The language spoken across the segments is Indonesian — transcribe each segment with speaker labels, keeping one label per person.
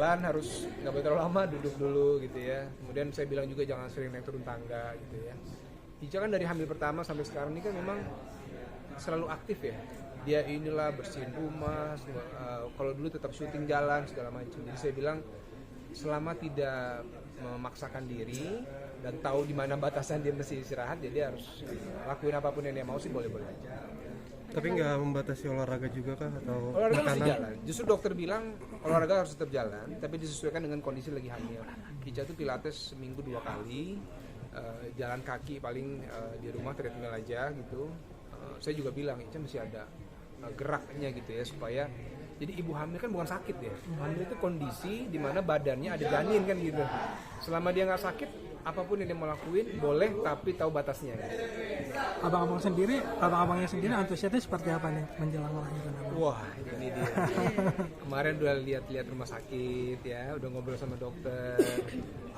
Speaker 1: jalan harus nggak boleh terlalu lama, duduk dulu gitu ya. Kemudian saya bilang juga jangan sering naik turun tangga gitu ya. Ica kan dari hamil pertama sampai sekarang ini kan memang selalu aktif ya. Dia inilah bersihin rumah, kalau dulu tetap syuting jalan segala macam. Jadi saya bilang selama tidak memaksakan diri dan tahu di mana batasan dia mesti istirahat, jadi dia harus lakuin apapun yang dia mau sih boleh-boleh aja.
Speaker 2: Tapi nggak membatasi olahraga juga kah atau
Speaker 1: olahraga
Speaker 2: makanan?
Speaker 1: masih jalan. Justru dokter bilang olahraga harus tetap jalan, tapi disesuaikan dengan kondisi lagi hamil. Ica tuh pilates seminggu 2 kali, jalan kaki paling di rumah treadmill aja gitu. Saya juga bilang Ica masih ada geraknya gitu ya, supaya jadi ibu hamil kan bukan sakit ya. Hamil itu kondisi di mana badannya ada janin kan gitu. Selama dia nggak sakit, apapun yang dia mau lakuin boleh, tapi tahu batasnya.
Speaker 3: Abang-abangnya sendiri antusiasnya seperti apa nih menjelang lahiran?
Speaker 1: Wah, ini dia. Kemarin udah lihat-lihat rumah sakit ya, udah ngobrol sama dokter.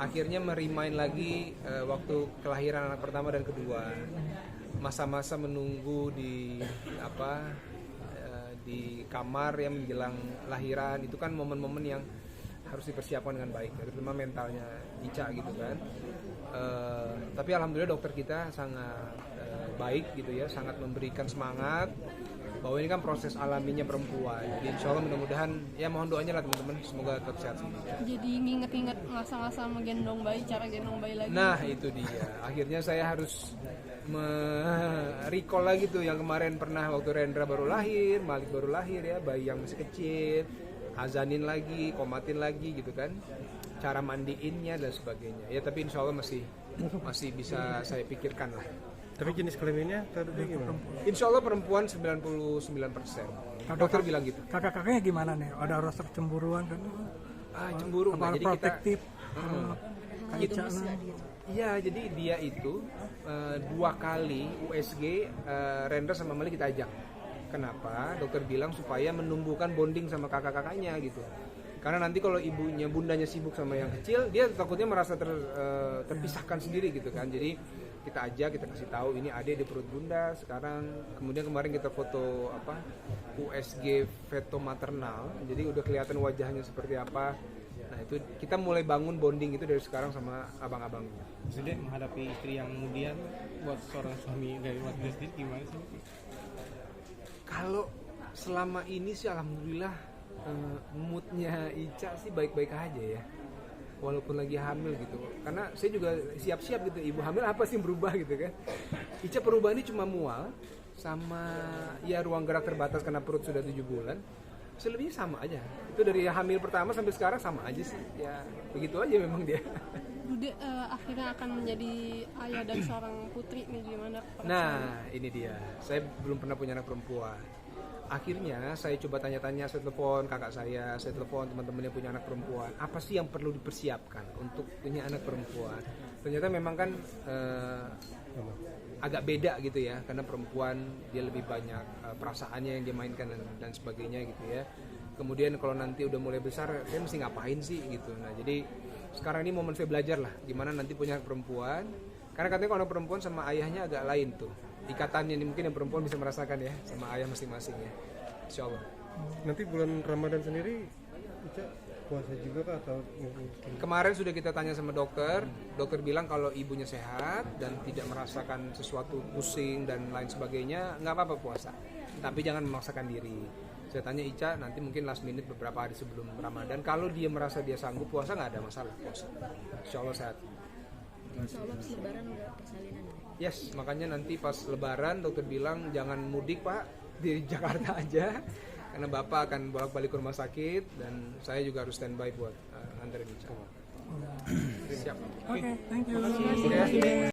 Speaker 1: Akhirnya merimain lagi waktu kelahiran anak pertama dan kedua. Masa-masa menunggu di di kamar yang menjelang lahiran itu kan momen-momen yang harus dipersiapkan dengan baik, terutama mentalnya Ica gitu kan. Tapi alhamdulillah dokter kita sangat baik gitu ya, sangat memberikan semangat bahwa ini kan proses alaminya perempuan. Jadi insya Allah mudah-mudahan ya mohon doanya lah teman-teman, semoga tetap sehat semua.
Speaker 4: Jadi nginget-nginget masa-masa menggendong bayi, cara gendong bayi lagi.
Speaker 1: Nah itu dia, akhirnya saya harus recall lagi tuh yang kemarin pernah waktu Rendra baru lahir, Malik baru lahir ya, bayi yang masih kecil, azanin lagi, komatin lagi gitu kan, cara mandiinnya dan sebagainya ya. Tapi insya Allah masih bisa saya pikirkan lah.
Speaker 2: Tapi jenis kelaminnya tadi gimana?
Speaker 1: Insya Allah perempuan 99%. Dokter bilang gitu.
Speaker 3: Kakak-kakaknya gimana nih? Ada rasa cemburuan kan?
Speaker 1: Cemburu
Speaker 3: apa
Speaker 1: jadi
Speaker 3: protektif?
Speaker 1: Kita iya, jadi dia itu 2 kali USG Rendra sama Malik kita ajak. Kenapa? Dokter bilang supaya menumbuhkan bonding sama kakak-kakaknya gitu. Karena nanti kalau bundanya sibuk sama yang kecil, dia takutnya merasa terpisahkan sendiri gitu kan. Jadi kita ajak, kita kasih tahu ini adik di perut bunda sekarang. Kemudian kemarin kita foto USG feto maternal, jadi udah kelihatan wajahnya seperti apa. Nah itu kita mulai bangun bonding itu dari sekarang sama abang-abangnya.
Speaker 5: Sudah menghadapi istri yang kemudian buat seorang suami dari Mas Desdi gimana sih?
Speaker 1: Kalau selama ini sih alhamdulillah moodnya Ica sih baik-baik aja ya, walaupun lagi hamil gitu. Karena saya juga siap-siap gitu, ibu hamil apa sih yang berubah gitu kan. Ica perubahannya cuma mual sama ya ruang gerak terbatas karena perut sudah 7 bulan. Selebihnya sama aja. Itu dari hamil pertama sampai sekarang sama aja sih. Ya begitu aja memang dia.
Speaker 4: Bude akhirnya akan menjadi ayah dari seorang putri nih, gimana?
Speaker 1: Nah ini dia. Saya belum pernah punya anak perempuan. Akhirnya saya coba tanya-tanya, saya telepon kakak saya telepon teman-teman yang punya anak perempuan. Apa sih yang perlu dipersiapkan untuk punya anak perempuan? Ternyata memang kan agak beda gitu ya, karena perempuan dia lebih banyak perasaannya yang dia mainkan dan sebagainya gitu ya. Kemudian kalau nanti udah mulai besar, saya mesti ngapain sih gitu. Nah jadi sekarang ini momen saya belajar lah, gimana nanti punya anak perempuan. Karena katanya kalau anak perempuan sama ayahnya agak lain tuh ikatannya, ini mungkin yang perempuan bisa merasakan ya sama ayah masing-masing ya, insya Allah.
Speaker 2: Nanti bulan Ramadan sendiri Ica puasa juga kah atau?
Speaker 1: Kemarin sudah kita tanya sama dokter bilang kalau ibunya sehat dan tidak merasakan sesuatu pusing dan lain sebagainya, nggak apa-apa puasa, tapi jangan memaksakan diri. Saya tanya Ica nanti mungkin last minute beberapa hari sebelum Ramadan, kalau dia merasa dia sanggup puasa nggak ada masalah, puasa, insya Allah sehat.
Speaker 6: Insya Allah pas lebaran udah persalinan.
Speaker 1: Yes, makanya nanti pas lebaran dokter bilang jangan mudik Pak, di Jakarta aja. Karena Bapak akan bolak-balik ke rumah sakit dan saya juga harus standby buat anterin Ica.
Speaker 3: Oke, thank you.
Speaker 1: Terima kasih.